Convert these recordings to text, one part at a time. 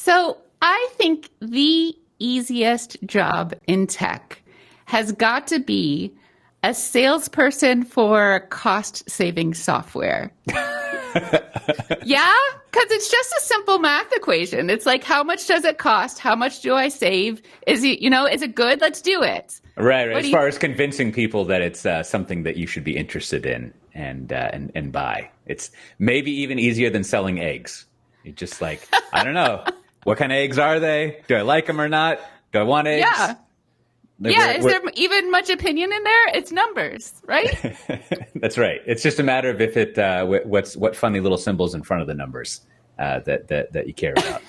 So I think the easiest job in tech has got to be a salesperson for cost-saving software. Yeah, because it's just a simple math equation. It's like, how much does it cost? How much do I save? Is it good? Let's do it. Right. As far as convincing people that it's something that you should be interested in and buy. It's maybe even easier than selling eggs. You're just like, I don't know. What kind of eggs are they? Do I like them or not? Do I want eggs? Yeah. Is there even much opinion in there? It's numbers, right? That's right. It's just a matter of if it what funny little symbols in front of the numbers that you care about.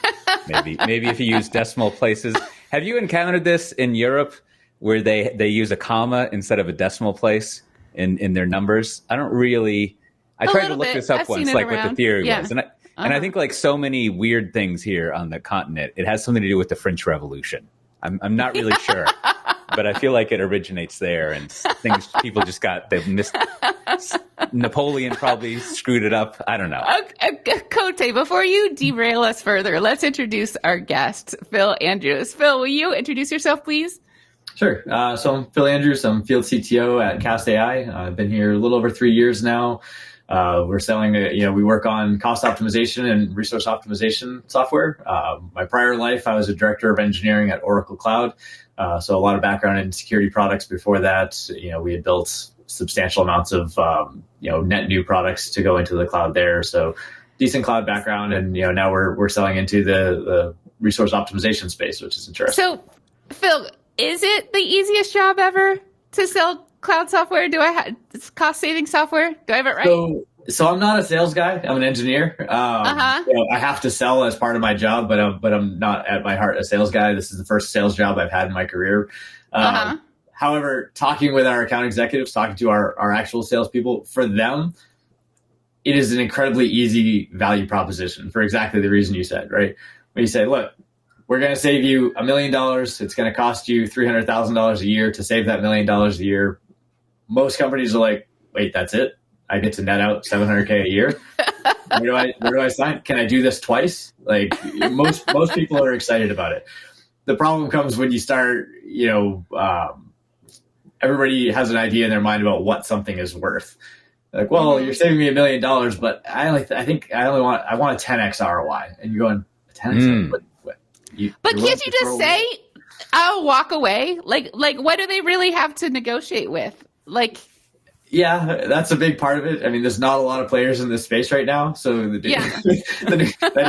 maybe if you use decimal places. Have you encountered this in Europe where they use a comma instead of a decimal place in their numbers? I tried to look this up once, like what the theory was, and I think like so many weird things here on the continent, it has something to do with the French Revolution. I'm not really sure. But I feel like it originates there, and people just they've missed. Napoleon probably screwed it up. I don't know. Coté, before you derail us further, let's introduce our guest, Phil Andrews. Phil, will you introduce yourself, please? Sure. So I'm Phil Andrews. I'm field CTO at Cast AI. I've been here a little over 3 years now. We're selling, we work on cost optimization and resource optimization software. My prior life, I was a director of engineering at Oracle Cloud. So a lot of background in security products. Before that, we had built substantial amounts of, net new products to go into the cloud there. So decent cloud background. And, now we're selling into the resource optimization space, which is interesting. So Phil, is it the easiest job ever to sell cloud software? Cost saving software? Do I have it right? So I'm not a sales guy. I'm an engineer. I have to sell as part of my job, but I'm not at my heart a sales guy. This is the first sales job I've had in my career. However, talking with our account executives, talking to our actual salespeople, for them, it is an incredibly easy value proposition for exactly the reason you said, right? When you say, look, we're going to save you $1 million. It's going to cost you $300,000 a year to save that $1 million a year. Most companies are like, wait, that's it? I get to net out $700K a year. Where do I sign? Can I do this twice? Like most people are excited about it. The problem comes when you start, everybody has an idea in their mind about what something is worth. Like, well, you're saving me $1 million, but I want a 10x ROI. And you're going, 10x? But can't you just say, I'll walk away? Like, what do they really have to negotiate with? Yeah, that's a big part of it. I mean, there's not a lot of players in this space right now, so that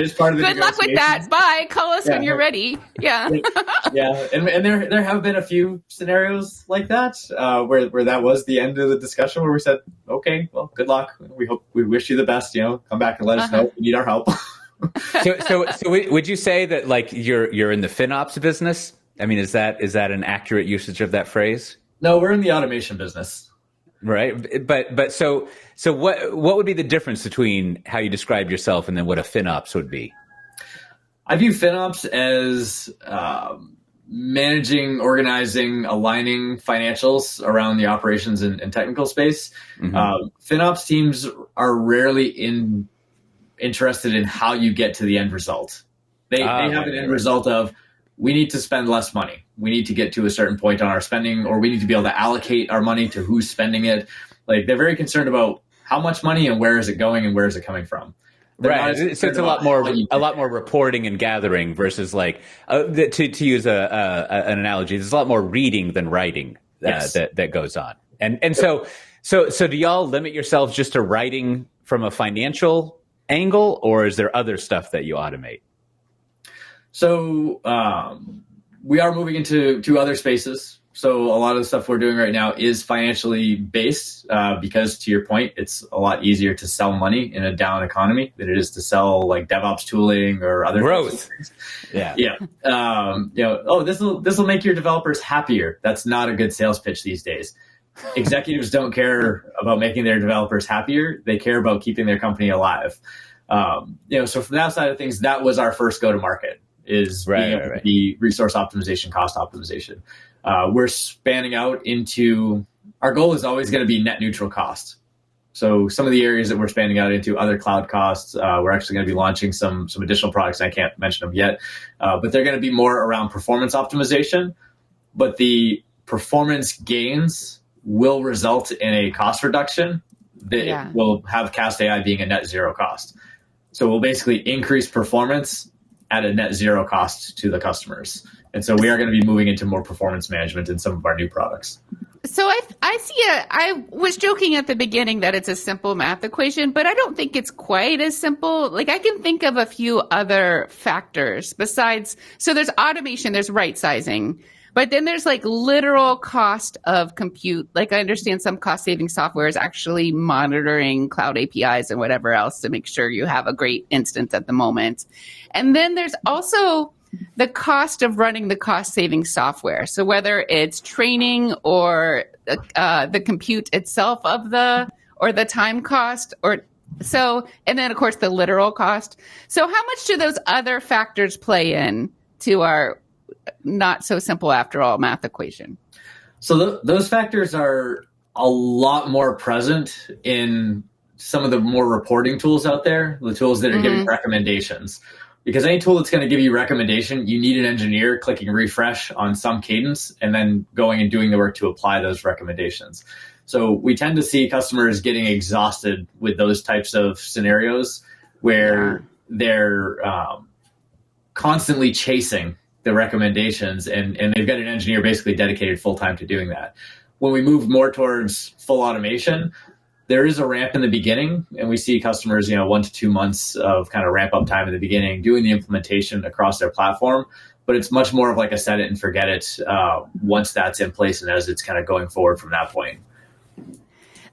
is part of the. Good luck with that. Bye. Call us when you're ready. Yeah. And there have been a few scenarios like that where that was the end of the discussion, where we said, okay, well, good luck. We wish you the best. Come back and let us know if you need our help. So would you say that you're in the FinOps business? I mean, is that an accurate usage of that phrase? No, we're in the automation business. Right. But so what would be the difference between how you describe yourself and then what a FinOps would be? I view FinOps as managing, organizing, aligning financials around the operations and technical space. Mm-hmm. FinOps teams are rarely interested in how you get to the end result. They have an end result of, we need to spend less money. We need to get to a certain point on our spending, or we need to be able to allocate our money to who's spending it. Like, they're very concerned about how much money and where is it going and where is it coming from. Right. So it's a lot more reporting and gathering versus to use an analogy, there's a lot more reading than writing that goes on. And so do y'all limit yourselves just to writing from a financial angle, or is there other stuff that you automate? So we are moving into other spaces. So a lot of the stuff we're doing right now is financially based because, to your point, it's a lot easier to sell money in a down economy than it is to sell like DevOps tooling or other growth. Things. Yeah. This will make your developers happier. That's not a good sales pitch these days. Executives don't care about making their developers happier. They care about keeping their company alive. So from that side of things, that was our first go to market. Is being able to be resource optimization, cost optimization. We're spanning out into, our goal is always going to be net neutral cost. So some of the areas that we're expanding out into, other cloud costs, we're actually going to be launching some additional products. I can't mention them yet, but they're going to be more around performance optimization. But the performance gains will result in a cost reduction that will have Cast AI being a net zero cost. So we'll basically increase performance at a net zero cost to the customers. And so we are going to be moving into more performance management in some of our new products. So I was joking at the beginning that it's a simple math equation, but I don't think it's quite as simple. Like I can think of a few other factors besides, so there's automation, there's right sizing, but then there's like literal cost of compute. Like I understand some cost saving software is actually monitoring cloud APIs and whatever else to make sure you have a great instance at the moment. And then there's also the cost of running the cost-saving software. So whether it's training or the compute itself of or the time cost, and then of course the literal cost. So how much do those other factors play in to our not so simple after all math equation? So those factors are a lot more present in some of the more reporting tools out there, the tools that are giving recommendations. Because any tool that's going to give you recommendation, you need an engineer clicking refresh on some cadence and then going and doing the work to apply those recommendations. So we tend to see customers getting exhausted with those types of scenarios where they're constantly chasing the recommendations and they've got an engineer basically dedicated full time to doing that. When we move more towards full automation, there is a ramp in the beginning, and we see customers, 1 to 2 months of kind of ramp up time in the beginning, doing the implementation across their platform. But it's much more of like a set it and forget it once that's in place and as it's kind of going forward from that point.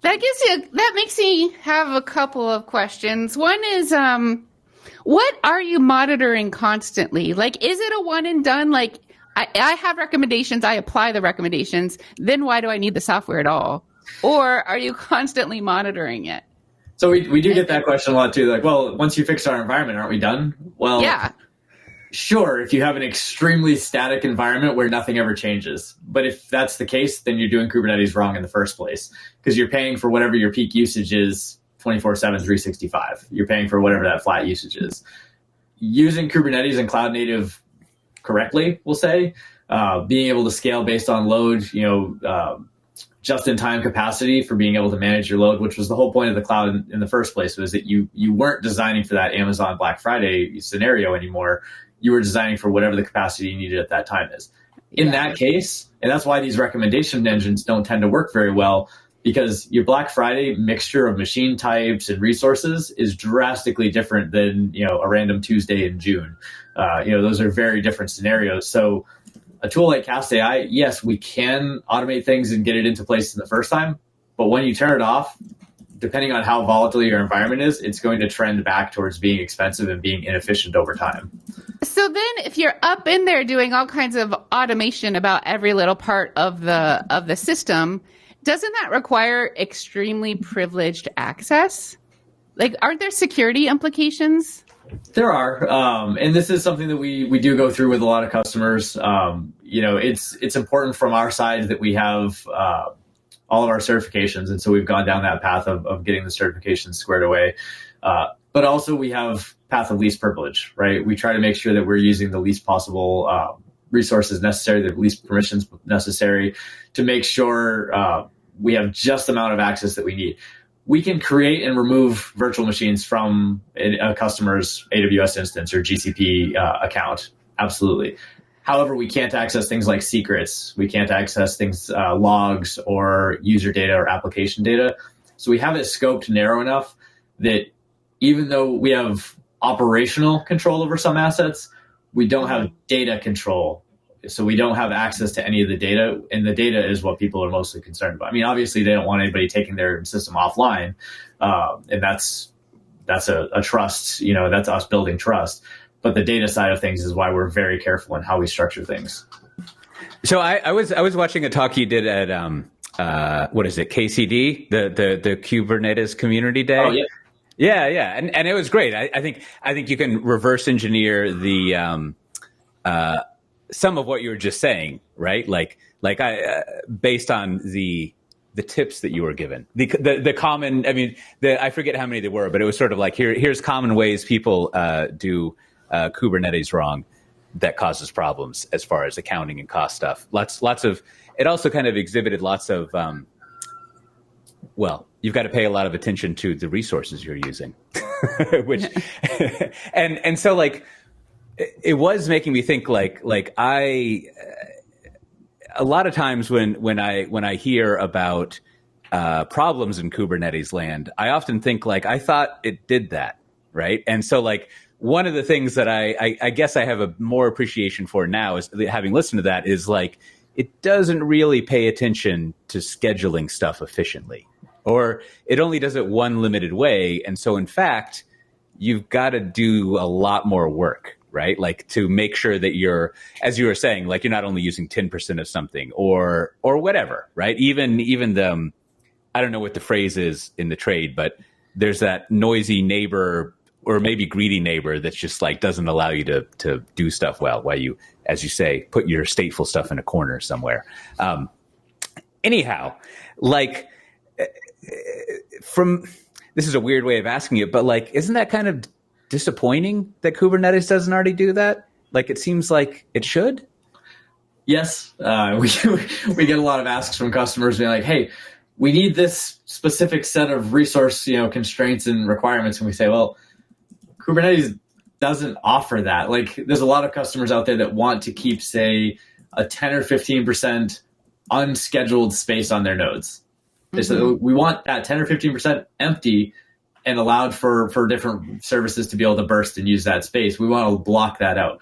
That makes me have a couple of questions. One is, what are you monitoring constantly? Like, is it a one and done? Like, I have recommendations, I apply the recommendations. Then why do I need the software at all? Or are you constantly monitoring it? So we do get that question a lot too. Like, well, once you fix our environment, aren't we done? Well, yeah. Sure, if you have an extremely static environment where nothing ever changes. But if that's the case, then you're doing Kubernetes wrong in the first place because you're paying for whatever your peak usage is 24/7, 365. You're paying for whatever that flat usage is. Using Kubernetes and cloud native correctly, we'll say, being able to scale based on load, just-in-time capacity for being able to manage your load, which was the whole point of the cloud in the first place, was that you weren't designing for that Amazon Black Friday scenario anymore. You were designing for whatever the capacity you needed at that time is. In that case, and that's why these recommendation engines don't tend to work very well, because your Black Friday mixture of machine types and resources is drastically different than a random Tuesday in June. Those are very different scenarios. So a tool like Cast AI, yes, we can automate things and get it into place in the first time, but when you turn it off, depending on how volatile your environment is, it's going to trend back towards being expensive and being inefficient over time. So then if you're up in there doing all kinds of automation about every little part of the system, doesn't that require extremely privileged access? Like, aren't there security implications? There are, and this is something that we do go through with a lot of customers. It's important from our side that we have all of our certifications, and so we've gone down that path of getting the certifications squared away. But also we have path of least privilege, right? We try to make sure that we're using the least possible resources necessary, the least permissions necessary to make sure we have just the amount of access that we need. We can create and remove virtual machines from a customer's AWS instance or GCP account. Absolutely. However, we can't access things like secrets. We can't access things, logs or user data or application data. So we have it scoped narrow enough that even though we have operational control over some assets, we don't have data control. So we don't have access to any of the data, and the data is what people are mostly concerned about. I mean, obviously they don't want anybody taking their system offline, and that's a trust, that's us building trust. But the data side of things is why we're very careful in how we structure things. So I was watching a talk you did at what is it, KCD, the Kubernetes Community Day. Oh yeah. Yeah, and it was great. I think you can reverse engineer the some of what you were just saying, right? Like I based on the the tips that you were given? The common, I mean, I forget how many there were, but it was sort of like, here's common ways people do Kubernetes wrong that causes problems as far as accounting and cost stuff. Lots of, it also kind of exhibited lots of, well, you've got to pay a lot of attention to the resources you're using, which, and so like, it was making me think like a lot of times when I hear about problems in Kubernetes land, I often think like, I thought it did that, right? And so like one of the things that I guess I have a more appreciation for now is having listened to that is like, it doesn't really pay attention to scheduling stuff efficiently, or it only does it one limited way. And so in fact, you've got to do a lot more work, right? Like to make sure that you're, as you were saying, like you're not only using 10% of something or whatever, right? Even the, I don't know what the phrase is in the trade, but there's that noisy neighbor or maybe greedy neighbor that's just like doesn't allow you to do stuff well, while you, as you say, put your stateful stuff in a corner somewhere. Anyhow, like this is a weird way of asking it, but like, isn't that kind of disappointing that Kubernetes doesn't already do that? Like, it seems like it should. Yes. We get a lot of asks from customers being like, hey, we need this specific set of resource, constraints and requirements. And we say, well, Kubernetes doesn't offer that. Like, there's a lot of customers out there that want to keep, say, a 10 or 15% unscheduled space on their nodes. Mm-hmm. So we want that 10 or 15% empty and allowed for different services to be able to burst and use that space. We want to block that out.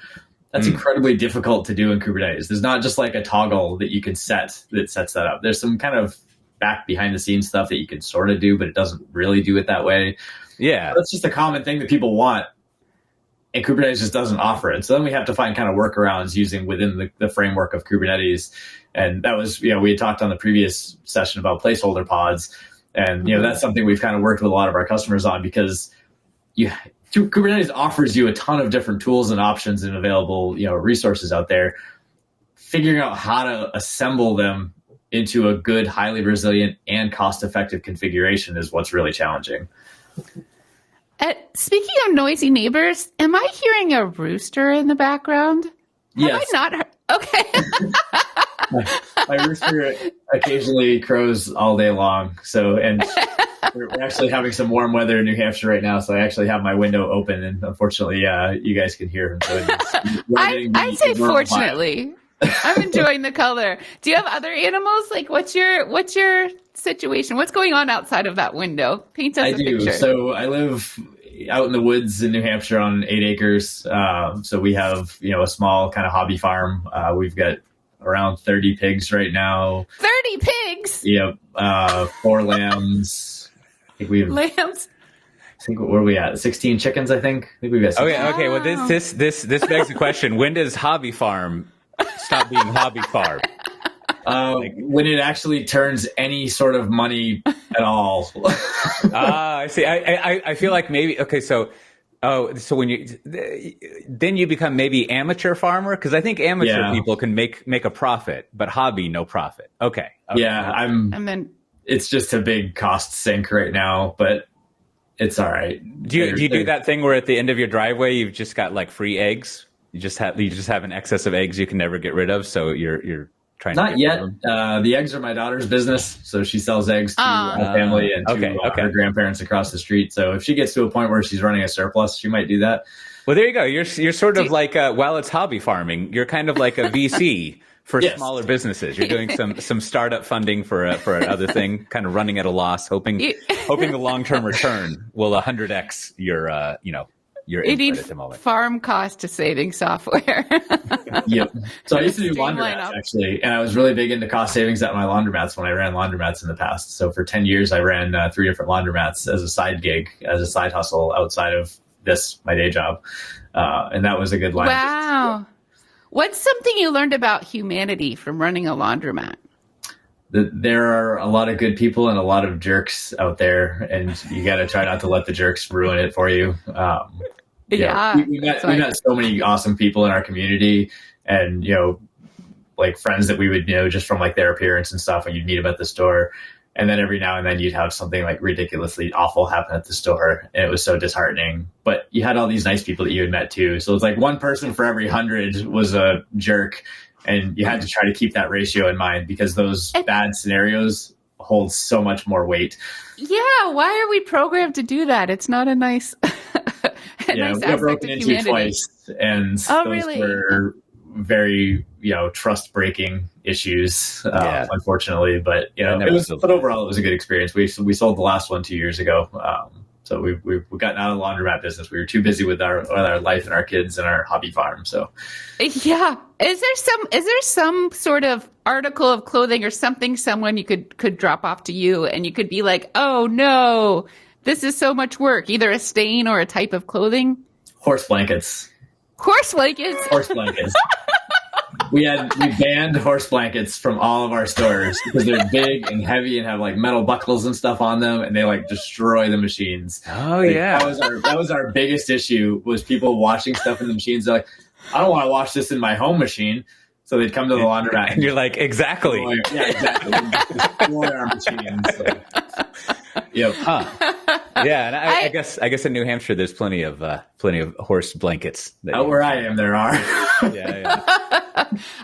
That's incredibly difficult to do in Kubernetes. There's not just like a toggle that you can set that sets that up. There's some kind of back behind the scenes stuff that you can sort of do, but it doesn't really do it that way. Yeah. That's just a common thing that people want, and Kubernetes just doesn't offer it. So then we have to find kind of workarounds using within the framework of Kubernetes. And that was, we had talked on the previous session about placeholder pods. And, that's something we've kind of worked with a lot of our customers on, because Kubernetes offers you a ton of different tools and options and available, resources out there. Figuring out how to assemble them into a good, highly resilient and cost-effective configuration is what's really challenging. Speaking of noisy neighbors, am I hearing a rooster in the background? Yes. Have I not heard? Okay. My rooster occasionally crows all day long. So, and we're actually having some warm weather in New Hampshire right now. So I actually have my window open, and unfortunately, you guys can hear him. So I'd say fortunately. I'm enjoying the color. Do you have other animals? Like, what's your situation? What's going on outside of that window? Paint us a picture. So I live out in the woods in New Hampshire on 8 acres. So we have, a small kind of hobby farm. We've got around 30 pigs right now. 30 pigs? Yep. 4 lambs. I think we have lambs. I think, where are we at? 16 chickens, I think. I think we've got 16. Okay. Okay. Well, this begs the question: when does hobby farm stop being hobby farm? When it actually turns any sort of money at all. I see. I feel like maybe, okay, so when then you become maybe amateur farmer, because I think amateur people can make a profit, but hobby, no profit. Okay. Yeah, it's just a big cost sink right now, but it's all right. Do you do that thing where at the end of your driveway you've just got like free eggs? You just have an excess of eggs you can never get rid of, so you're trying to. Not yet. The eggs are my daughter's business, so she sells eggs to her family and to her grandparents across the street. So if she gets to a point where she's running a surplus, she might do that. Well, there you go. You're sort of like while it's hobby farming, you're kind of like a VC for smaller businesses. You're doing some startup funding for another thing, kind of running at a loss, hoping the long-term return will 100x your input at the moment. Farm cost saving software. Yep. So I used to do laundromats actually, and I was really big into cost savings at my laundromats when I ran laundromats in the past. So for 10 years, I ran 3 different laundromats as a side gig, as a side hustle outside of my day job. And that was a good line. Wow. What's something you learned about humanity from running a laundromat? There are a lot of good people and a lot of jerks out there, and you got to try not to let the jerks ruin it for you. We met so many awesome people in our community, and like friends that we would know just from like their appearance and stuff, and you'd meet them at the store. And then every now and then you'd have something like ridiculously awful happen at the store. And it was so disheartening. But you had all these nice people that you had met too. So it's like one person for every 100 was a jerk. And you had to try to keep that ratio in mind because those bad scenarios hold so much more weight. Yeah. Why are we programmed to do that? It's not a nice, nice we got broken into humanity. Twice. And those were very, trust breaking issues, unfortunately. But, but overall, it was a good experience. We sold the last one 2 years ago. So we've gotten out of the laundromat business. We were too busy with our life and our kids and our hobby farm. So, yeah. Is there some sort of article of clothing or something someone you could drop off to you and you could be like, oh no, this is so much work, either a stain or a type of clothing? Horse blankets. Horse blankets. Horse blankets. We banned horse blankets from all of our stores because they're big and heavy and have like metal buckles and stuff on them, and they like destroy the machines. Oh yeah, that was our biggest issue was people washing stuff in the machines. They're like, I don't want to wash this in my home machine, so they'd come to the laundromat. And you're like, exactly. Yeah, exactly. Destroy our machines. So. Yep. Huh. Yeah, and I guess in New Hampshire there's plenty of horse blankets. Where I am, there are. Yeah.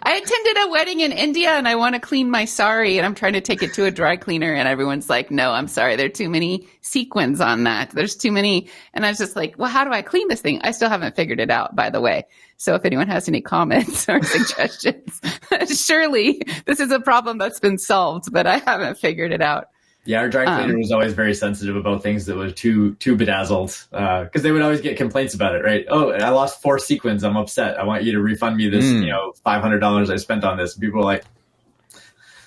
I attended a wedding in India and I want to clean my sari and I'm trying to take it to a dry cleaner and everyone's like, no, I'm sorry. There are too many sequins on that. There's too many. And I was just like, well, how do I clean this thing? I still haven't figured it out, by the way. So if anyone has any comments or suggestions, surely this is a problem that's been solved, but I haven't figured it out. Yeah, our dry cleaner was always very sensitive about things that were too bedazzled because they would always get complaints about it, right? Oh, I lost 4 sequins. I'm upset. I want you to refund me this, $500 I spent on this. And people were like,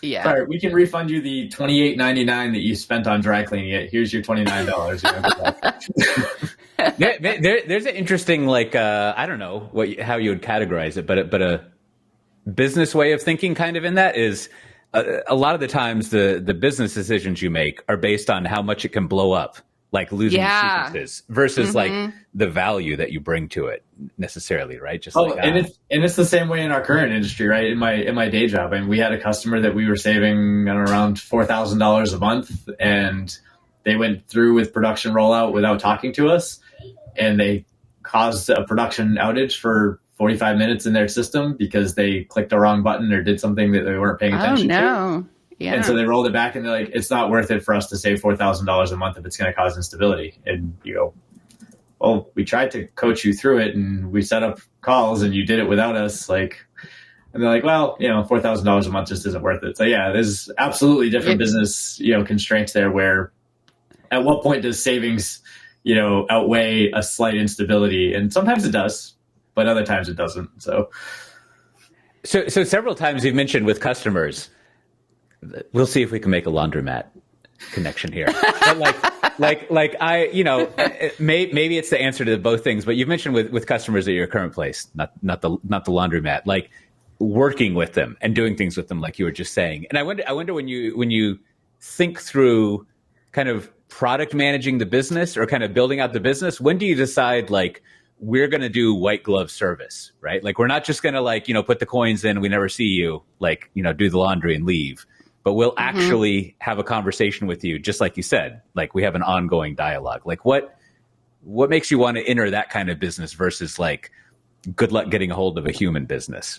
yeah, sorry, we can refund you the $28.99 that you spent on dry cleaning it. Here's your $29. There's an interesting, I don't know how you would categorize it, but a business way of thinking kind of in that is, a lot of the times the business decisions you make are based on how much it can blow up, like losing sequences versus like the value that you bring to it necessarily, right? Just and it's the same way in our current industry, right? In my day job, and we had a customer that we were saving around $4,000 a month, and they went through with production rollout without talking to us, and they caused a production outage for 45 minutes in their system because they clicked the wrong button or did something that they weren't paying attention to. Yeah. And so they rolled it back and they're like, it's not worth it for us to save $4,000 a month if it's going to cause instability. And you go, well, we tried to coach you through it and we set up calls and you did it without us. And they're like, well, $4,000 a month just isn't worth it. So yeah, there's absolutely different business, constraints there where at what point does savings, outweigh a slight instability? And sometimes it does. But other times it doesn't. So several times you've mentioned with customers, we'll see if we can make a laundromat connection here. But maybe it's the answer to both things. But you've mentioned with customers at your current place, not the laundromat, like working with them and doing things with them, like you were just saying. And I wonder when you think through kind of product managing the business or kind of building out the business, when do you decide we're going to do white glove service, right? We're not just going to put the coins in, we never see you, do the laundry and leave, but we'll actually have a conversation with you. Just like you said, we have an ongoing dialogue. What makes you want to enter that kind of business versus good luck getting a hold of a human business?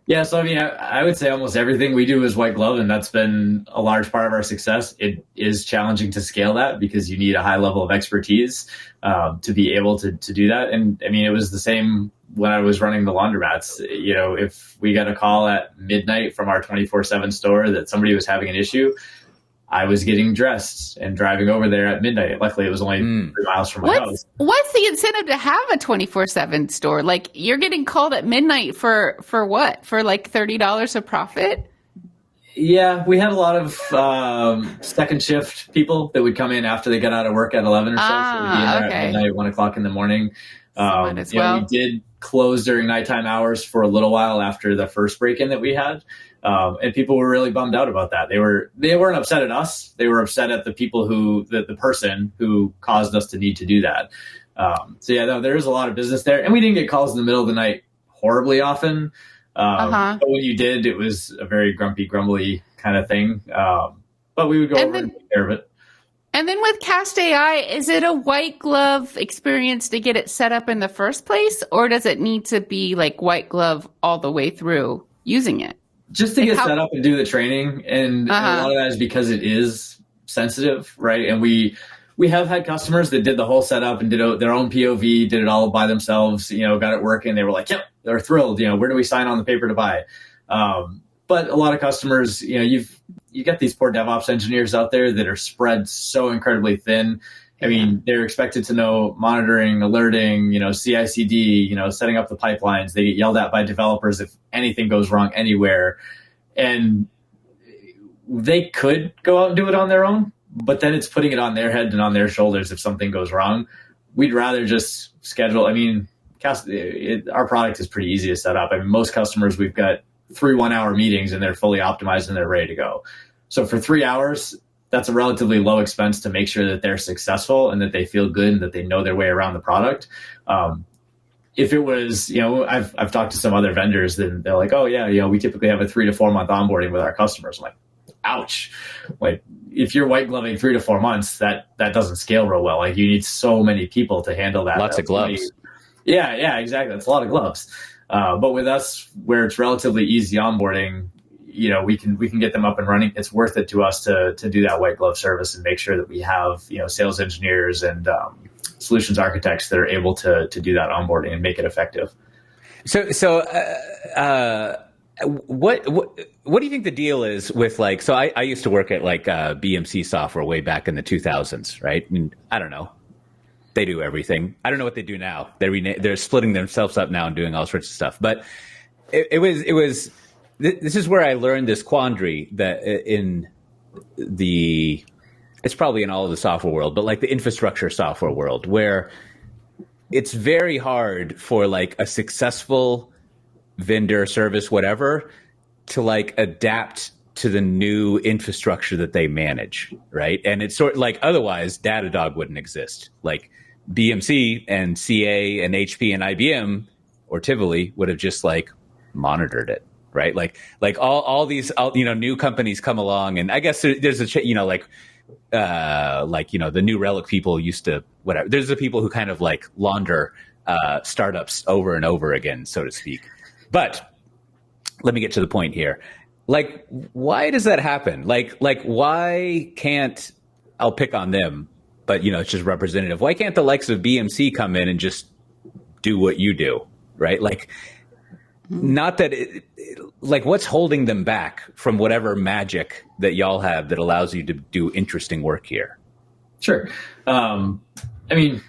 Yeah. So, I would say almost everything we do is white glove, and that's been a large part of our success. It is challenging to scale that because you need a high level of expertise to be able to do that. And it was the same when I was running the laundromats. If we got a call at midnight from our 24/7 store that somebody was having an issue, I was getting dressed and driving over there at midnight. Luckily, it was only 3 miles from my house. What's the incentive to have a 24/7 store? You're getting called at midnight for what? For $30 of profit? Yeah, we had a lot of second shift people that would come in after they got out of work at 11 or so. So we'd be in there at midnight, 1 o'clock in the morning. Might as well. We did close during nighttime hours for a little while after the first break-in that we had. And people were really bummed out about that. They weren't upset at us. They were upset at the people the person who caused us to need to do that. There is a lot of business there, and we didn't get calls in the middle of the night horribly often. But when you did, it was a very grumpy, grumbly kind of thing. but we would go over and take care of it. And then with Cast AI, is it a white glove experience to get it set up in the first place, or does it need to be like white glove all the way through using it? Just to get set up and do the training. And a lot of that is because it is sensitive, right? And we have had customers that did the whole setup and did their own POV, did it all by themselves, got it working. They were like, yep, they're thrilled. Where do we sign on the paper to buy? But a lot of customers, you get these poor DevOps engineers out there that are spread so incredibly thin. I mean, they're expected to know monitoring, alerting, CI/CD, setting up the pipelines. They get yelled at by developers if anything goes wrong anywhere. And they could go out and do it on their own, but then it's putting it on their head and on their shoulders if something goes wrong. We'd rather just schedule. I mean, our product is pretty easy to set up. I mean, most customers, we've got 3 1-hour meetings and they're fully optimized and they're ready to go. So for 3 hours, that's a relatively low expense to make sure that they're successful and that they feel good and that they know their way around the product. If it was, I've talked to some other vendors and they're like, oh yeah, we typically have a 3 to 4 month onboarding with our customers. I'm like, ouch. Like if you're white gloving 3 to 4 months, that doesn't scale real well. Like you need so many people to handle that. Lots of gloves. Yeah, exactly. That's a lot of gloves. But with us, where it's relatively easy onboarding, we can get them up and running. It's worth it to us to do that white glove service and make sure that we have, sales engineers and solutions architects that are able to do that onboarding and make it effective. So what do you think the deal is with so I used to work at BMC software way back in the 2000s, right? And I don't know. They do everything. I don't know what they do now. They're splitting themselves up now and doing all sorts of stuff. But it was this is where I learned this quandary that it's probably in all of the software world, but the infrastructure software world, where it's very hard for a successful vendor, service, whatever, to adapt to the new infrastructure that they manage, right? And it's sort of otherwise Datadog wouldn't exist. BMC and CA and HP and IBM or Tivoli would have just monitored it, right? All these new companies come along, and I guess there's a the New Relic people used to whatever. There's the people who kind of launder startups over and over again, so to speak. But let me get to the point here. Why does that happen? Why can't, I'll pick on them, but it's just representative. Why can't the likes of BMC come in and just do what you do, right? Not that what's holding them back from whatever magic that y'all have that allows you to do interesting work here? Sure. I mean,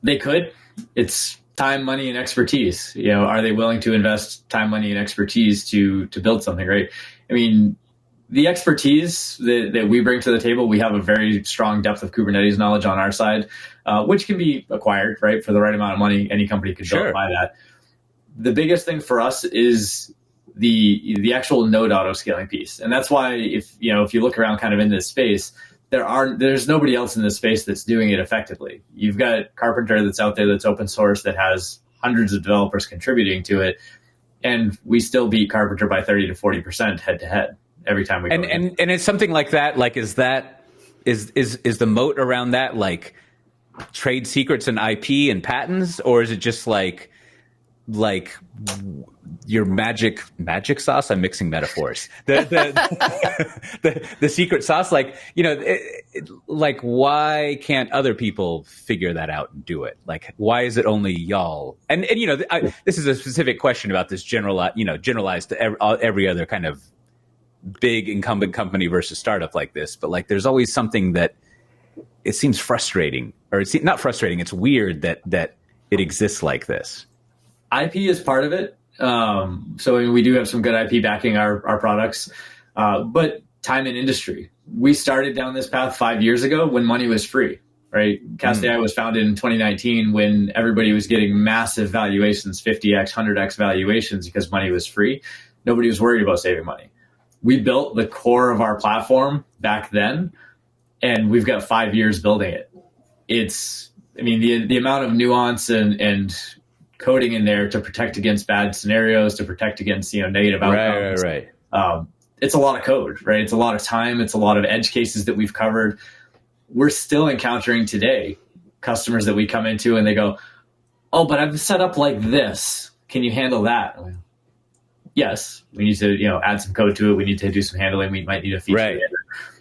they could. It's time, money, and expertise. Are they willing to invest time, money, and expertise to build something, right? I mean, the expertise that we bring to the table, we have a very strong depth of Kubernetes knowledge on our side, which can be acquired, right? For the right amount of money, any company could buy that. The biggest thing for us is the actual node auto-scaling piece. And that's why if you look around kind of in this space, there's nobody else in this space that's doing it effectively. You've got Carpenter that's out there that's open source that has hundreds of developers contributing to it. And we still beat Carpenter by 30 to 40% head to head every time we go. And it's something like that. Is the moat around that trade secrets and IP and patents, or is it just your magic sauce? I'm mixing metaphors. The secret sauce, why can't other people figure that out and do it? Why is it only y'all? And this is a specific question about this generalized to every other kind of big incumbent company versus startup like this. But there's always something that it seems frustrating, or it's not frustrating. It's weird that it exists like this. IP is part of it. So we do have some good IP backing our products, but time in industry. We started down this path 5 years ago when money was free, right? Cast AI was founded in 2019 when everybody was getting massive valuations, 50x, 100x valuations because money was free. Nobody was worried about saving money. We built the core of our platform back then, and we've got 5 years building it. The amount of nuance and coding in there to protect against bad scenarios, to protect against negative outcomes. Right. it's a lot of code, right? It's a lot of time. It's a lot of edge cases that we've covered. We're still encountering today customers that we come into and they go, oh, but I've set up like this. Can you handle that? Yes, we need to, add some code to it. We need to do some handling. We might need a feature.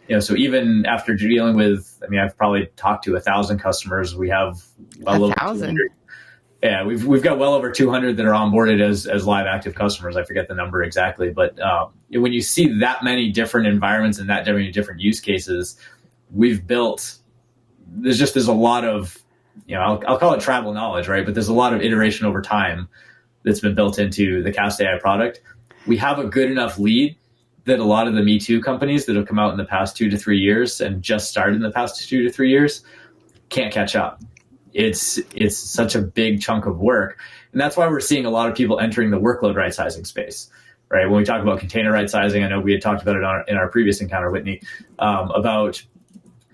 Right. So even after dealing with, I've probably talked to 1,000 customers. We have well over 200. Yeah, we've got well over 200 that are onboarded as live active customers. I forget the number exactly, but when you see that many different environments and that many different use cases, we've built. There's a lot of, I'll call it tribal knowledge, right? But there's a lot of iteration over time that's been built into the Cast AI product. We have a good enough lead that a lot of the Me Too companies that have come out in the past 2 to 3 years and just started in the past 2 to 3 years can't catch up. It's such a big chunk of work. And that's why we're seeing a lot of people entering the workload right sizing space, right? When we talk about container right sizing, I know we had talked about it in our previous encounter, Whitney, about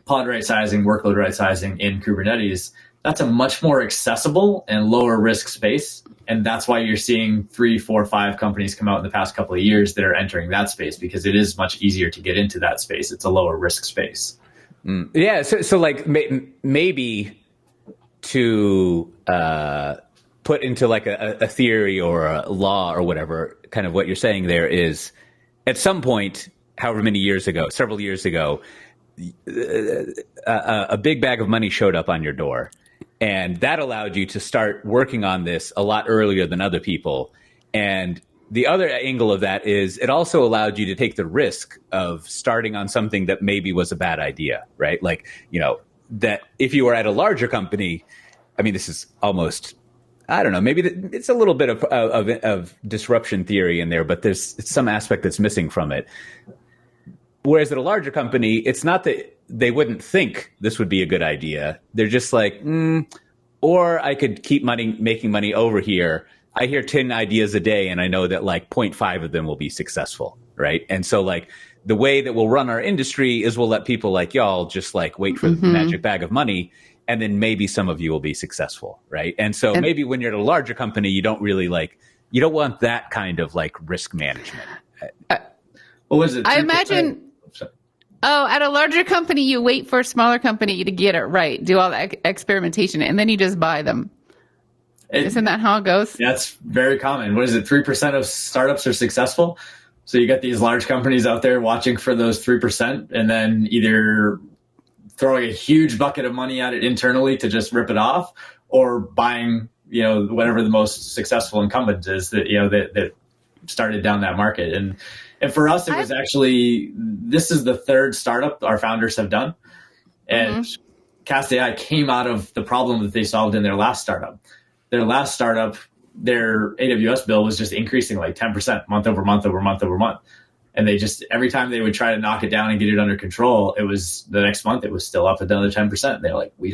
pod right sizing, workload right sizing in Kubernetes. That's a much more accessible and lower risk space. And that's why you're seeing 3, 4, 5 companies come out in the past couple of years that are entering that space, because it is much easier to get into that space. It's a lower risk space. Yeah. So like maybe to put into like a theory or a law or whatever, kind of what you're saying there is, at some point, however many years ago, several years ago, a big bag of money showed up on your door. And that allowed you to start working on this a lot earlier than other people. And the other angle of that is it also allowed you to take the risk of starting on something that maybe was a bad idea, right? Like, that if you were at a larger company, this is almost, I don't know, maybe it's a little bit of disruption theory in there, but there's some aspect that's missing from it. Whereas at a larger company, it's not that they wouldn't think this would be a good idea. They're just like, or I could keep making money over here. I hear 10 ideas a day and I know that like 0.5 of them will be successful, right? And so like the way that we'll run our industry is we'll let people like y'all just like wait for the magic bag of money, and then maybe some of you will be successful, right? And so maybe when you're at a larger company, you don't really you don't want that kind of like risk management. What was it? I imagine... Oh, at a larger company, you wait for a smaller company to get it right, do all that experimentation, and then you just buy them. Isn't that how it goes? That's very common. What is it? 3% of startups are successful. So you got these large companies out there watching for those 3% and then either throwing a huge bucket of money at it internally to just rip it off, or buying, whatever the most successful incumbent is that started down that market. And for us, it was this is the third startup our founders have done. And Cast AI came out of the problem that they solved in their last startup. Their last startup, their AWS bill was just increasing like 10% month over month over month over month. And they just, every time they would try to knock it down and get it under control, it was the next month, it was still up another 10%. They're like, we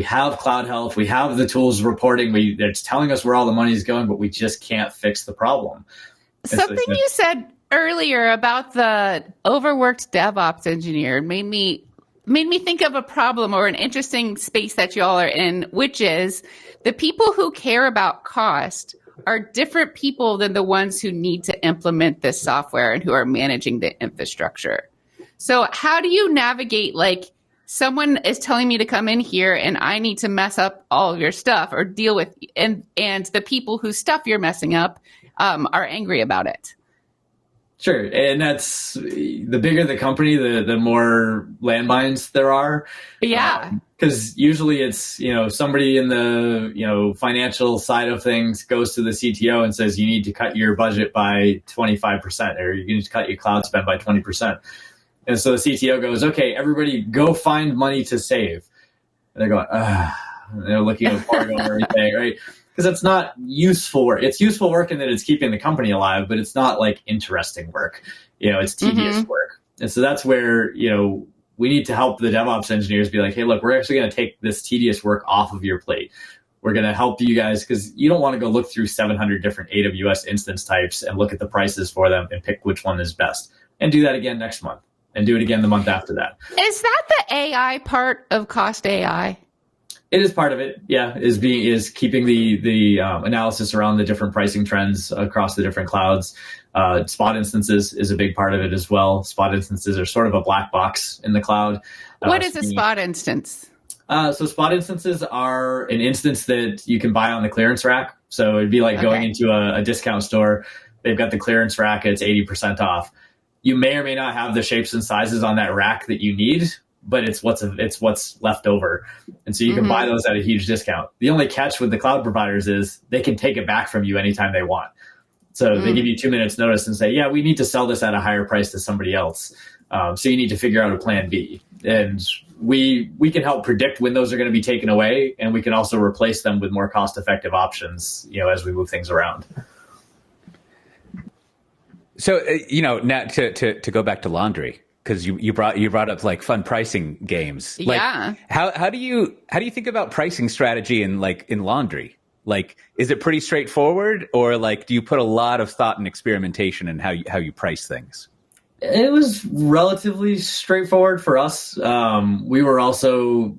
have cloud health. We have the tools reporting. It's telling us where all the money is going, but we just can't fix the problem. Something you said earlier about the overworked DevOps engineer made me think of a problem or an interesting space that y'all are in, which is the people who care about cost are different people than the ones who need to implement this software and who are managing the infrastructure. So how do you navigate, like, someone is telling me to come in here and I need to mess up all of your stuff or deal with, and the people whose stuff you're messing up are angry about it? Sure. And that's, the bigger the company, the more landmines there are. Yeah. Because usually it's, somebody in the, financial side of things goes to the CTO and says, you need to cut your budget by 25%, or you need to cut your cloud spend by 20%. And so the CTO goes, okay, everybody go find money to save. And they're going, and they're looking at Fargo and everything, right? Because that's not useful work. It's useful work in that it's keeping the company alive, but it's not like interesting work. It's tedious work. And so that's where, we need to help the DevOps engineers be like, hey, look, we're actually going to take this tedious work off of your plate. We're going to help you guys, because you don't want to go look through 700 different AWS instance types and look at the prices for them and pick which one is best. And do that again next month, and do it again the month after that. Is that the AI part of Cost AI? It is part of it. Yeah. Is keeping the analysis around the different pricing trends across the different clouds. Spot instances is a big part of it as well. Spot instances are sort of a black box in the cloud. What is a spot instance? So spot instances are an instance that you can buy on the clearance rack. So it'd be like going into a discount store. They've got the clearance rack. It's 80% off. You may or may not have the shapes and sizes on that rack that you need, but it's what's left over. And so you can buy those at a huge discount. The only catch with the cloud providers is they can take it back from you anytime they want. So they give you 2 minutes notice and say, yeah, we need to sell this at a higher price to somebody else. So you need to figure out a plan B. And we can help predict when those are going to be taken away. And we can also replace them with more cost-effective options, as we move things around. So, now to go back to laundry, because you brought up like fun pricing games. Like, yeah. How do you think about pricing strategy in laundry? Like, is it pretty straightforward, or like do you put a lot of thought and experimentation in how you price things? It was relatively straightforward for us. We were also,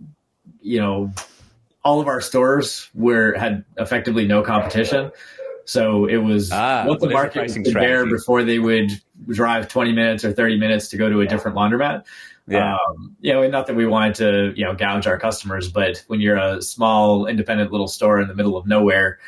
all of our stores had effectively no competition. So it was what the market could bear before they would drive 20 minutes or 30 minutes to go to a different laundromat. Yeah. Not that we wanted to, gouge our customers, but when you're a small, independent little store in the middle of nowhere,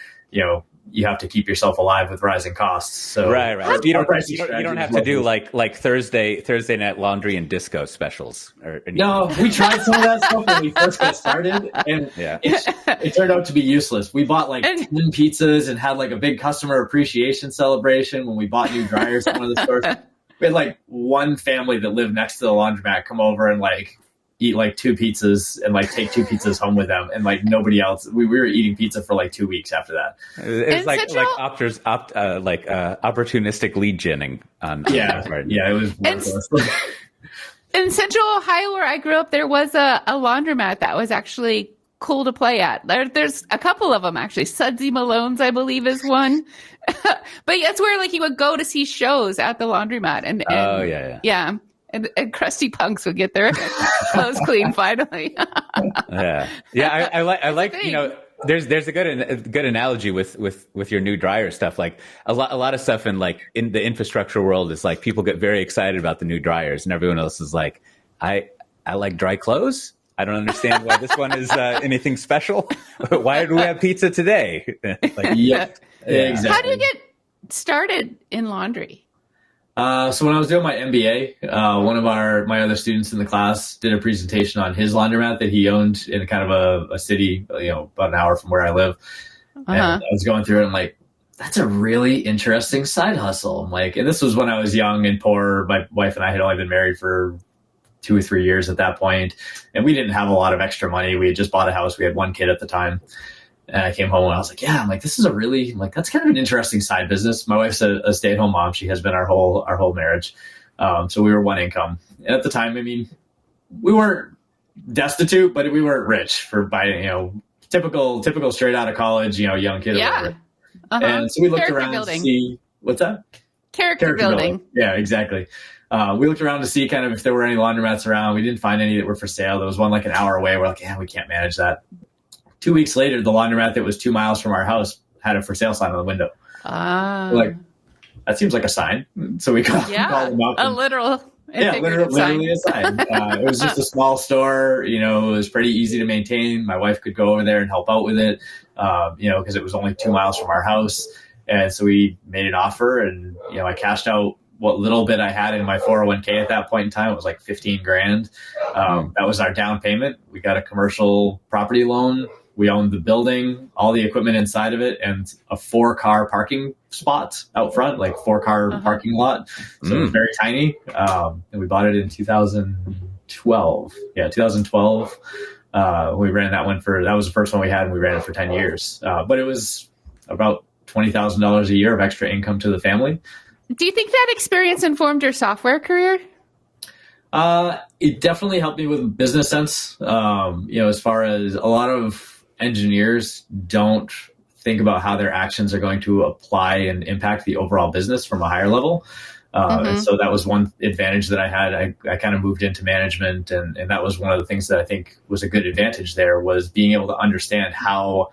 you have to keep yourself alive with rising costs. So right. You don't have to do like Thursday night laundry and disco specials. No, we tried some of that stuff when we first got started, and it turned out to be useless. We bought like 10 pizzas and had like a big customer appreciation celebration when we bought new dryers at one of the stores. We had like one family that lived next to the laundromat come over and like eat like 2 pizzas and like take 2 pizzas home with them, and like nobody else. We were eating pizza for like 2 weeks after that. It was opportunistic lead genning on it was worthless. In Central Ohio, where I grew up, there was a laundromat that was actually cool to play at. There's a couple of them actually. Sudsy Malone's, I believe, is one. But that's where like you would go to see shows at the laundromat, and yeah. And crusty punks would get their clothes clean finally. I like there's a good analogy with your new dryer stuff. Like a lot of stuff in the infrastructure world is like people get very excited about the new dryers, and everyone else is like, I like dry clothes. I don't understand why this one is anything special. Why do we have pizza today? Exactly. How do you get started in laundry? So when I was doing my MBA, one of my other students in the class did a presentation on his laundromat that he owned in kind of a city, about an hour from where I live. And I was going through it. And I'm like, that's a really interesting side hustle. I'm like, and this was when I was young and poor. My wife and I had only been married for 2 or 3 years at that point, and we didn't have a lot of extra money. We had just bought a house. We had 1 kid at the time. And I came home and I was like, this is that's kind of an interesting side business. My wife's a stay-at-home mom. She has been our whole marriage. So we were one income. And at the time, we weren't destitute, but we weren't rich for buying, typical straight out of college, young kid. Yeah. And so we looked around to see, what's that? Character building. Yeah, exactly. We looked around to see kind of if there were any laundromats around. We didn't find any that were for sale. There was one like an hour away. We're like, we can't manage that. 2 weeks later, the laundromat that was 2 miles from our house had a for sale sign on the window. We're like, that seems like a sign. So we called them up. A literal. Literally a sign. It was just a small store. It was pretty easy to maintain. My wife could go over there and help out with it, because it was only 2 miles from our house. And so we made an offer, and, I cashed out what little bit I had in my 401k at that point in time. It was like $15,000. That was our down payment. We got a commercial property loan. We owned the building, all the equipment inside of it, and a 4-car parking spot out front, like 4-car parking lot. So it was very tiny. And we bought it in 2012. Yeah, 2012. We ran that was the first one we had, and we ran it for 10 years. But it was about $20,000 a year of extra income to the family. Do you think that experience informed your software career? It definitely helped me with business sense. As far as a lot of engineers don't think about how their actions are going to apply and impact the overall business from a higher level. And so that was one advantage that I had. I kind of moved into management, and that was one of the things that I think was a good advantage there, was being able to understand how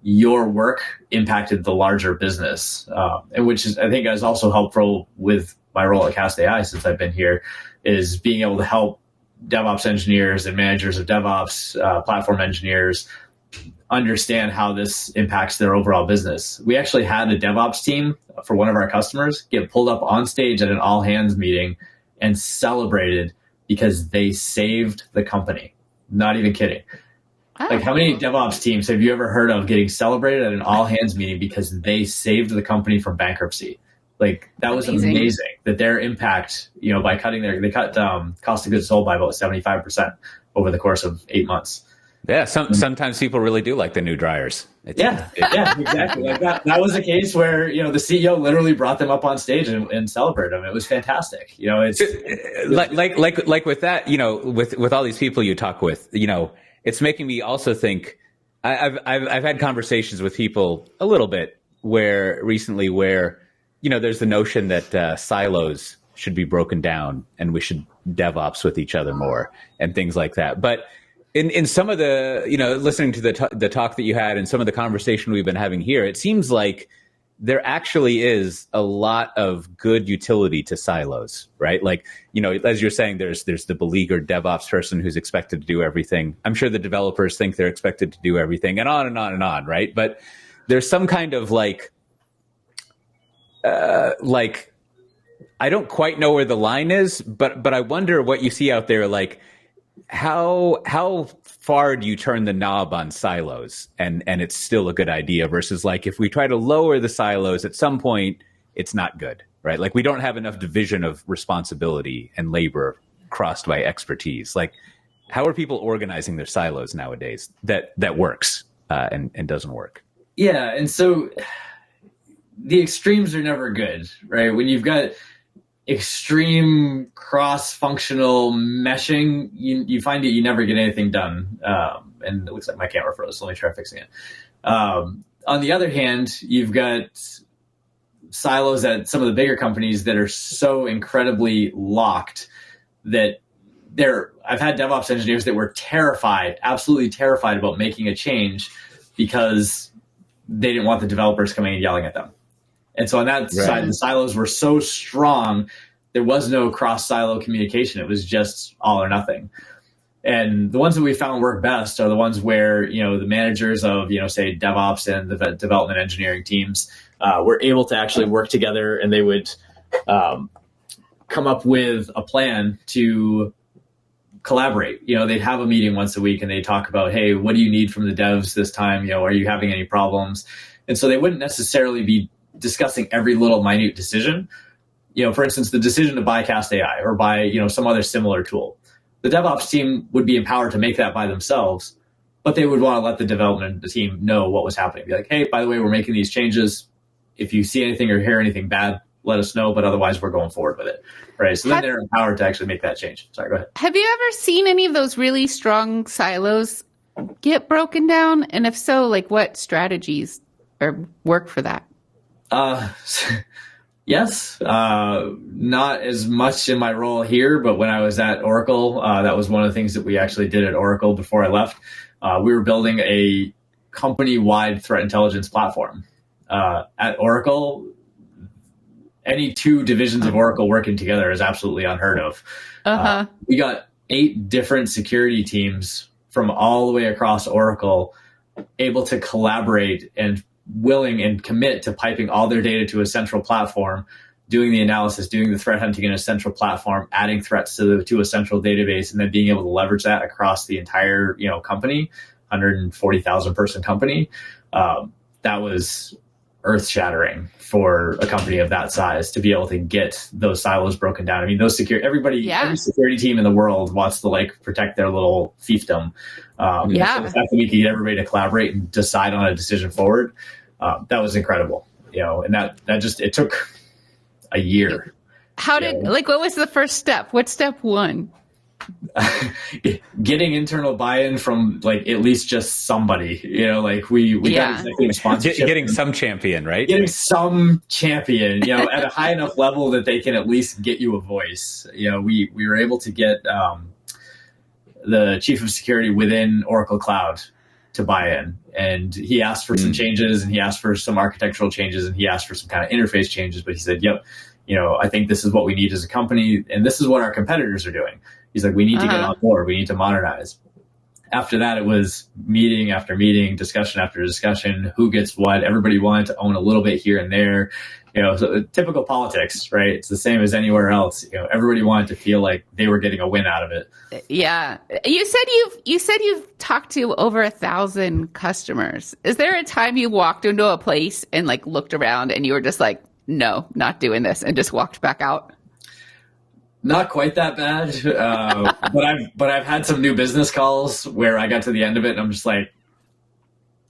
your work impacted the larger business, and which is, I think, is also helpful with my role at Cast AI since I've been here, is being able to help DevOps engineers and managers of DevOps, platform engineers, understand how this impacts their overall business. We actually had a DevOps team for one of our customers get pulled up on stage at an all hands meeting and celebrated because they saved the company. Not even kidding. Oh. Like, how many DevOps teams have you ever heard of getting celebrated at an all hands meeting because they saved the company from bankruptcy? Like, that was amazing that their impact, by cutting they cut cost of goods sold by about 75% over the course of 8 months. Yeah, sometimes people really do like the new dryers. Yeah, exactly. Like that was a case where the CEO literally brought them up on stage and celebrated them. It was fantastic. It's like with that. With all these people you talk with, it's making me also think. I've had conversations with people a little bit where there's the notion that silos should be broken down and we should DevOps with each other more and things like that, but. In some of the, listening to the talk that you had and some of the conversation we've been having here, it seems like there actually is a lot of good utility to silos, right? Like, as you're saying, there's the beleaguered DevOps person who's expected to do everything. I'm sure the developers think they're expected to do everything, and on and on and on, right? But there's some kind of like I don't quite know where the line is, but I wonder what you see out there, like. How far do you turn the knob on silos and it's still a good idea versus like if we try to lower the silos at some point, it's not good, right? Like we don't have enough division of responsibility and labor crossed by expertise. Like how are people organizing their silos nowadays that works and doesn't work? Yeah. And so the extremes are never good, right? When you've got extreme cross-functional meshing, you find that you never get anything done. And it looks like my camera froze, so let me try fixing it. On the other hand, you've got silos at some of the bigger companies that are so incredibly locked that I've had DevOps engineers that were terrified, absolutely terrified about making a change because they didn't want the developers coming and yelling at them. And so on that side, the silos were so strong, there was no cross-silo communication. It was just all or nothing. And the ones that we found work best are the ones where, the managers of, say, DevOps and the development engineering teams were able to actually work together, and they would come up with a plan to collaborate. They'd have a meeting once a week and they talk about, hey, what do you need from the devs this time? Are you having any problems? And so they wouldn't necessarily be discussing every little minute decision. For instance, the decision to buy Cast AI or buy, some other similar tool. The DevOps team would be empowered to make that by themselves, but they would want to let the development team know what was happening. Be like, hey, by the way, we're making these changes. If you see anything or hear anything bad, let us know, but otherwise we're going forward with it. Right. So then they're empowered to actually make that change. Sorry, go ahead. Have you ever seen any of those really strong silos get broken down? And if so, like what strategies or work for that? Yes, not as much in my role here, but when I was at Oracle, that was one of the things that we actually did at Oracle before I left. We were building a company-wide threat intelligence platform. At Oracle, any two divisions of Oracle working together is absolutely unheard of. We got 8 different security teams from all the way across Oracle able to collaborate and willing and commit to piping all their data to a central platform, doing the analysis, doing the threat hunting in a central platform, adding threats to a central database, and then being able to leverage that across the entire company, 140,000 person company. That was earth-shattering for a company of that size to be able to get those silos broken down. I mean, every security team in the world wants to protect their little fiefdom. So the fact that we could get everybody to collaborate and decide on a decision forward, that was incredible. And that just, it took a year. What was the first step? What's step one? getting internal buy-in from like at least just somebody, like we got executive sponsorship. Getting some champion, right? Getting some champion, at a high enough level that they can at least get you a voice. We were able to get the chief of security within Oracle Cloud to buy in, and he asked for some changes, and he asked for some architectural changes, and he asked for some kind of interface changes, but he said, yep, I think this is what we need as a company, and this is what our competitors are doing. He's like, we need to get on board. We need to modernize. After that, it was meeting after meeting, discussion after discussion, who gets what. Everybody wanted to own a little bit here and there. So typical politics, right? It's the same as anywhere else. Everybody wanted to feel like they were getting a win out of it. Yeah. You said you've talked to over 1,000 customers. Is there a time you walked into a place and like looked around and you were just like, no, not doing this, and just walked back out? Not quite that bad, but I've had some new business calls where I got to the end of it and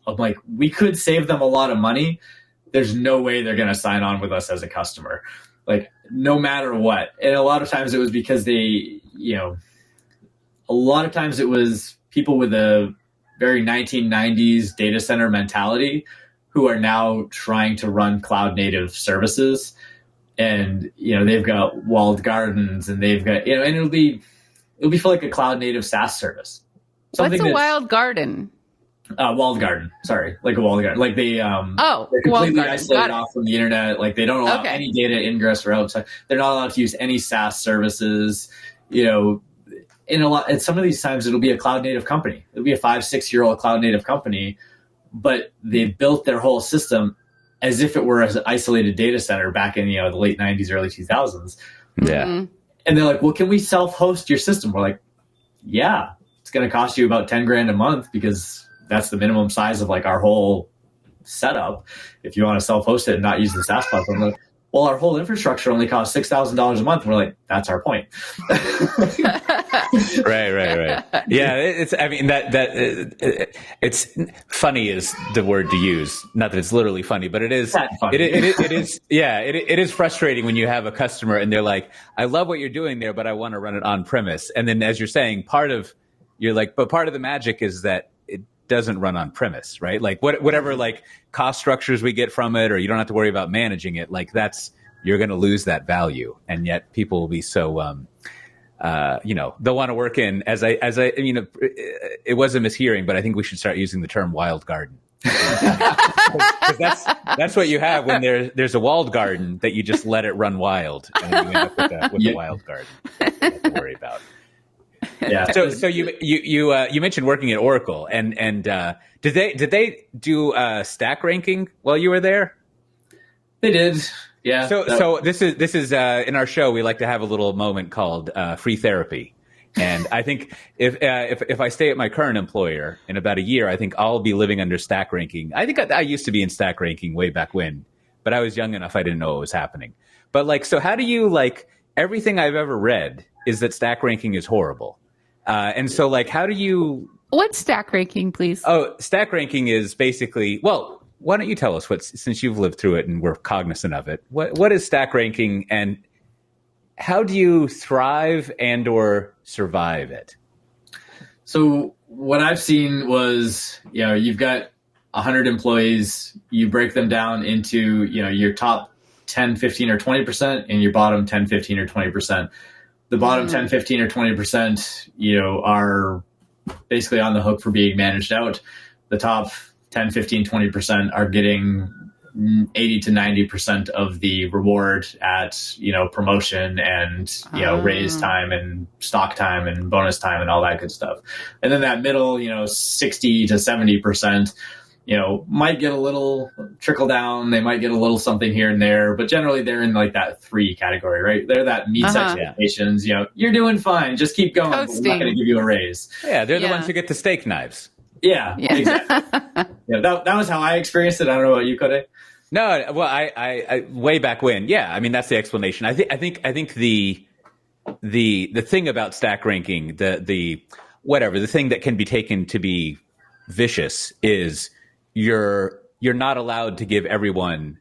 I'm like, we could save them a lot of money. There's no way they're going to sign on with us as a customer, like no matter what. And a lot of times it was because a lot of times it was people with a very 1990s data center mentality who are now trying to run cloud native services. And, they've got walled gardens, and they've got, and it'll be for like a cloud native SaaS service. What's a wild garden? Walled garden. Sorry. Like a walled garden. Like they're completely isolated off from the internet. Like they don't allow any data ingress or outside. They're not allowed to use any SaaS services, and some of these times it'll be a cloud native company. It'll be a 5-6-year-old cloud native company, but they built their whole system as if it were an isolated data center back in, the late 90s, early 2000s. Yeah. Mm-hmm. And they're like, well, can we self-host your system? We're like, yeah, it's going to cost you about $10,000 a month because that's the minimum size of like our whole setup. If you want to self-host it and not use the SaaS platform, like, well, our whole infrastructure only costs $6,000 a month. And we're like, that's our point. Right. Yeah, it's funny is the word to use. Not that it's literally funny, but it is. It is. Yeah, it is frustrating when you have a customer and they're like, "I love what you're doing there, but I want to run it on premise." And then, as you're saying, part of the magic is that it doesn't run on premise, right? Like whatever like cost structures we get from it, or you don't have to worry about managing it. Like you're going to lose that value, and yet people will be so. They'll want to work in it was a mishearing, but I think we should start using the term wild garden. Because that's what you have when there's a walled garden that you just let it run wild, and then you end up with the wild garden you have to worry about. Yeah. So you mentioned working at Oracle, and did they do stack ranking while you were there? They did. Yeah. So this is in our show, we like to have a little moment called free therapy. And I think if I stay at my current employer in about a year, I think I'll be living under stack ranking. I think I used to be in stack ranking way back when, but I was young enough I didn't know what was happening. But so how do you everything I've ever read is that stack ranking is horrible. And so how do you... What's stack ranking, please? Oh, stack ranking is basically, why don't you tell us since you've lived through it and we're cognizant of it, what is stack ranking and how do you thrive and or survive it? So what I've seen was, you've got 100 employees, you break them down into, your top 10, 15, or 20% and your bottom 10, 15, or 20%. The bottom 10, 15, or 20%, are basically on the hook for being managed out. The top 10, 15, 20% are getting 80 to 90% of the reward at, promotion and, raise time and stock time and bonus time and all that good stuff. And then that middle, 60 to 70%, might get a little trickle down. They might get a little something here and there, but generally they're in that 3 category, right? They're that meets expectations. You're doing fine. Just keep going. We're not going to give you a raise. Yeah. They're the ones who get the steak knives. Yeah. Exactly. That was how I experienced it. I don't know about you, Coté. No, well, I way back when. Yeah. I mean, that's the explanation. I think the thing about stack ranking, the thing that can be taken to be vicious is you're not allowed to give everyone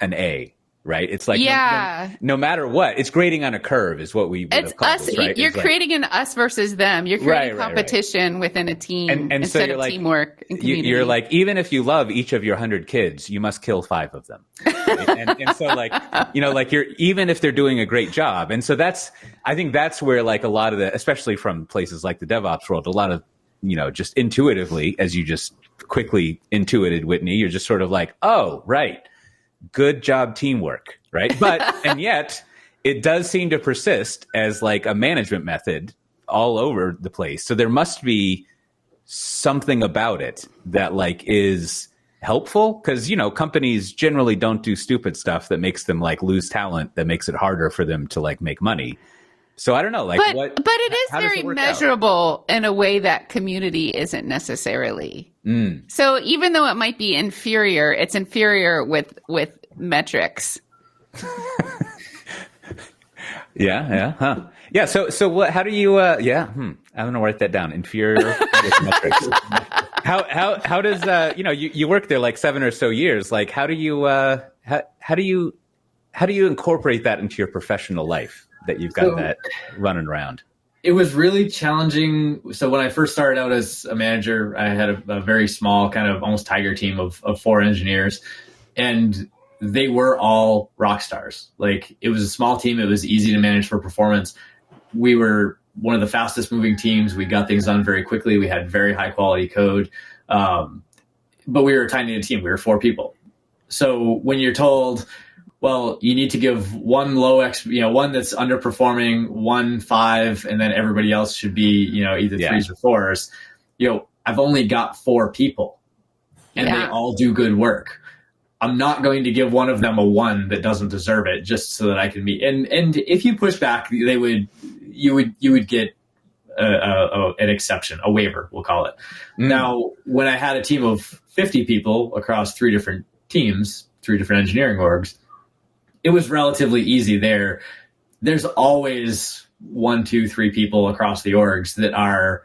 an A. right? It's like yeah, no matter what, it's grading on a curve is what we would have called us. this, right? You're creating an us versus them. You're creating right, competition within a team and instead so of like, teamwork and community. You're like, even if you love each of your 100 kids, you must kill 5 of them. Right? and so like, like you're, even if they're doing a great job. And so I think that's where like a lot of the, especially from places like the DevOps world, a lot of, just intuitively, as you just quickly intuited, Whitney, you're just sort of like, oh, right. Good job, teamwork, right? But, and yet it does seem to persist as like a management method all over the place. So there must be something about it that like is helpful, because, companies generally don't do stupid stuff that makes them like lose talent, that makes it harder for them to like make money. So I don't know, like but it is very measurable in a way that community isn't necessarily. So even though it might be inferior, it's inferior with metrics. Yeah. So what? How do you? I'm gonna write that down. Inferior with metrics. How does you work there like 7 or so years? Like how do you incorporate that into your professional life, that you've got that running around? It was really challenging. So when I first started out as a manager, I had a very small kind of almost tiger team of 4 engineers, and they were all rock stars. Like it was a small team. It was easy to manage for performance. We were one of the fastest moving teams. We got things done very quickly. We had very high quality code. But we were a tiny team. We were 4 people. So when you're told, well, you need to give one one that's underperforming, 1 5, and then everybody else should be, either 3s or 4s. I've only got 4 people, and they all do good work. I'm not going to give one of them a 1 that doesn't deserve it just so that I can meet. And if you push back, you would get an exception, a waiver, we'll call it. Now, when I had a team of 50 people across 3 different teams, 3 different engineering orgs, it was relatively easy there. There's always 1, 2, 3 people across the orgs that are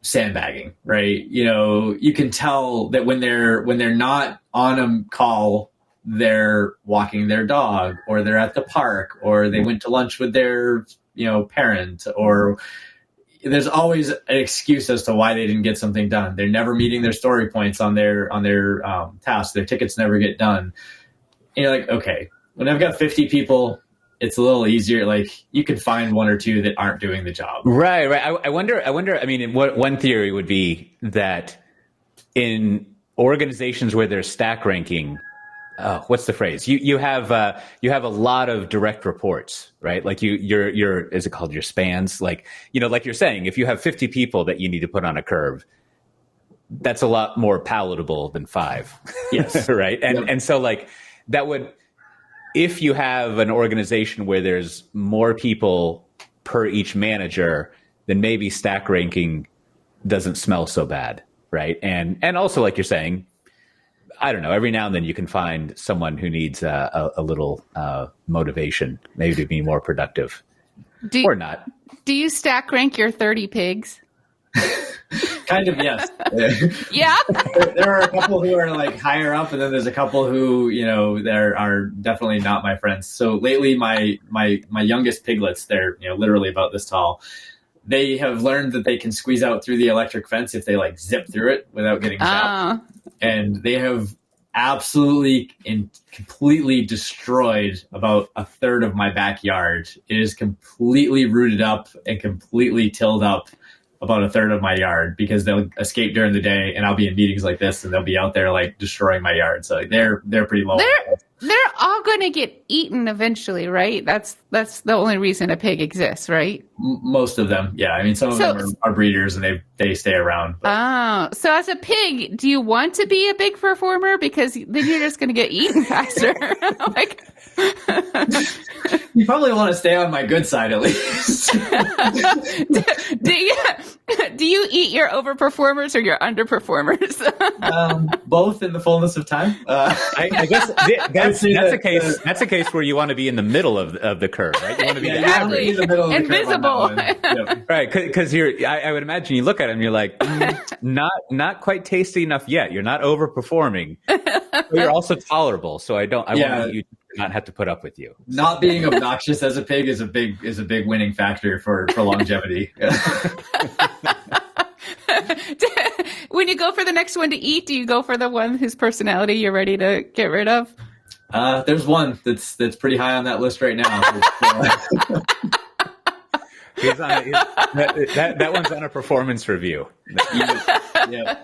sandbagging, right? You can tell that when they're not on a call, they're walking their dog, or they're at the park, or they went to lunch with their parent, or there's always an excuse as to why they didn't get something done. They're never meeting their story points on their tasks. Their tickets never get done. And you're like, okay, when I've got 50 people, it's a little easier. Like you can find 1 or 2 that aren't doing the job. Right. I wonder. I mean, one theory would be that in organizations where there's stack ranking, what's the phrase? You have a lot of direct reports, right? Like your is it called your spans? Like like you're saying, if you have 50 people that you need to put on a curve, that's a lot more palatable than 5. Yes. Right. And so like that would. If you have an organization where there's more people per each manager, then maybe stack ranking doesn't smell so bad, right? And also, like you're saying, I don't know, every now and then you can find someone who needs a little motivation, maybe to be more productive, or not. Do you stack rank your 30 pigs? Kind of, yes. Yeah. There are a couple who are like higher up, and then there's a couple who, there are definitely not my friends. So lately, my youngest piglets, they're literally about this tall. They have learned that they can squeeze out through the electric fence if they like zip through it without getting zapped. And they have absolutely and completely destroyed about a third of my backyard. It is completely rooted up and completely tilled up about a third of my yard, because they'll escape during the day and I'll be in meetings like this and they'll be out there like destroying my yard. So they're pretty low. They're all going to get eaten eventually, right? That's the only reason a pig exists, right? Most of them. Yeah. I mean, some of them are breeders and they stay around. But. So as a pig, do you want to be a big performer? Because then you're just going to get eaten faster. Like, you probably want to stay on my good side at least. Do you eat your overperformers or your underperformers? Both in the fullness of time. I guess that's a case. That's a case where you want to be in the middle of the curve, right? You want to be exactly in the middle of the invisible, curve yep. Right? Because I would imagine you look at him, you're like, not quite tasty enough yet. You're not overperforming, but you're also tolerable. So I want you to not have to put up with you. Not being obnoxious as a pig is a big winning factor for longevity. When you go for the next one to eat, do you go for the one whose personality you're ready to get rid of? There's one that's pretty high on that list right now. That one's on a performance review. Yeah.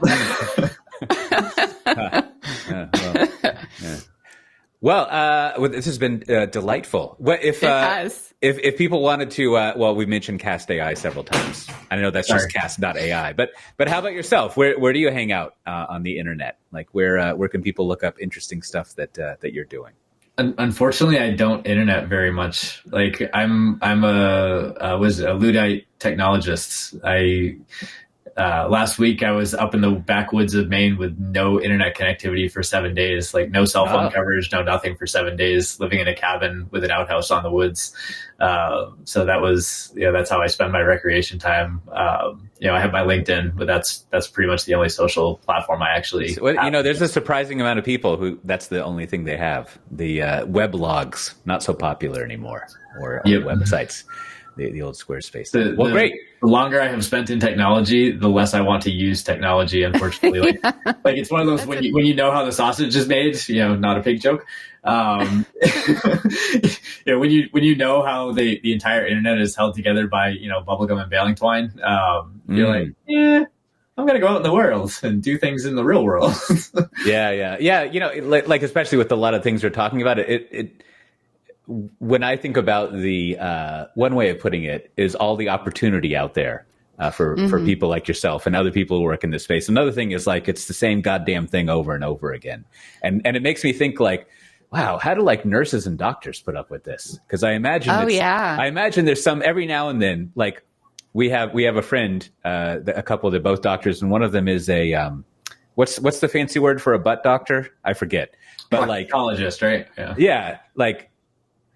Well, this has been delightful. If people wanted to, well, we mentioned Cast AI several times. I know that's just Cast.ai, but how about yourself? Where do you hang out on the internet? Like where can people look up interesting stuff that you're doing? Unfortunately, I don't internet very much. Like I was a Luddite technologist. Last week I was up in the backwoods of Maine with no internet connectivity for 7 days, like no cell phone coverage, no nothing for 7 days, living in a cabin with an outhouse on the woods. So that was, that's how I spend my recreation time. I have my LinkedIn, but that's pretty much the only social platform I actually have. There's a surprising amount of people who that's the only thing they have. The weblogs, not so popular anymore, or websites. The old Squarespace. Great. The longer I have spent in technology, the less I want to use technology. Unfortunately, like it's one of those when you know how the sausage is made. Not a pig joke. When you know how the entire internet is held together by bubblegum and baling twine, you're like, I'm gonna go out in the world and do things in the real world. Yeah. Like especially with a lot of things we're talking about, it when I think about the one way of putting it is all the opportunity out there for people like yourself and other people who work in this space. Another thing is like it's the same goddamn thing over and over again, and it makes me think like, wow, how do like nurses and doctors put up with this? Because I imagine I imagine there's some every now and then. Like we have a friend, a couple they're both doctors, and one of them is a what's the fancy word for a butt doctor? I forget, but like gynecologist, right? Yeah, like.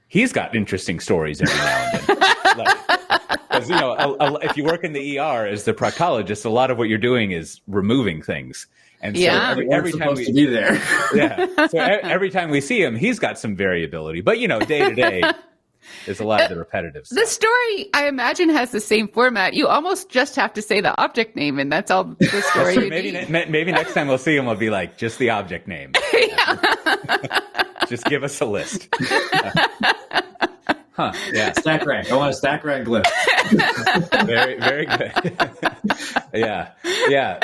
He's got interesting stories every now and then. Because, if you work in the ER as the proctologist, a lot of what you're doing is removing things. And so every time we be there. So every time we see him, he's got some variability. But, day to day, there's a lot of the repetitive stuff. The story, I imagine, has the same format. You almost just have to say the object name, and that's all the story you need. Maybe next time we'll see him, we'll be like, just the object name. Just give us a list. Yeah. Stack rank. I want a stack rank list. Very, very good. Yeah.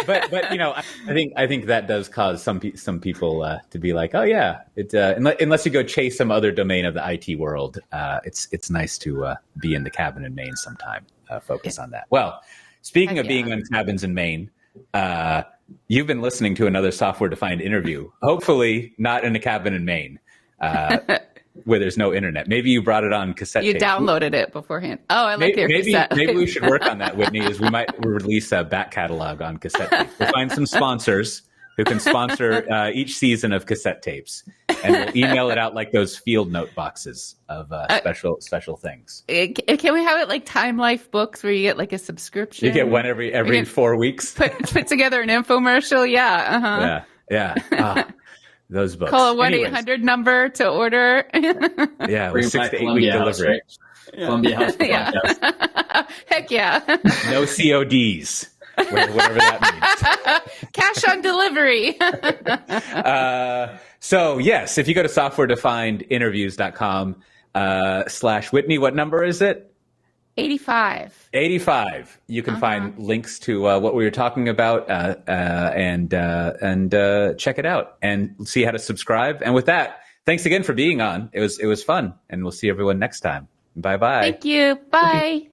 But I think that does cause some people to be like, oh yeah, unless you go chase some other domain of the IT world, it's nice to be in the cabin in Maine sometime. Focus on that. Well, speaking of being in cabins in Maine, you've been listening to another software-defined interview. Hopefully, not in a cabin in Maine. Where there's no internet. Maybe you brought it on cassette tape. You downloaded it beforehand. Oh, I like your cassette. Maybe we should work on that, Whitney, is we might release a back catalog on cassette tapes. We'll find some sponsors who can sponsor each season of cassette tapes. And we'll email it out like those field note boxes of special things. Can we have it like Time Life books where you get like a subscription? You get one every 4 weeks. Put together an infomercial. Yeah. Yeah. Those books. Call a 1-800 number to order. Yeah, with 6 to 8 week delivery. Right? Yeah. Columbia House podcast. Heck yeah. No CODs, whatever that means. Cash on delivery. So yes, if you go to softwaredefinedinterviews.com/Whitney, what number is it? 85. You can find links to what we were talking about and check it out and see how to subscribe. And with that, thanks again for being on. It was fun, and we'll see everyone next time. Bye-bye. Thank you. Bye.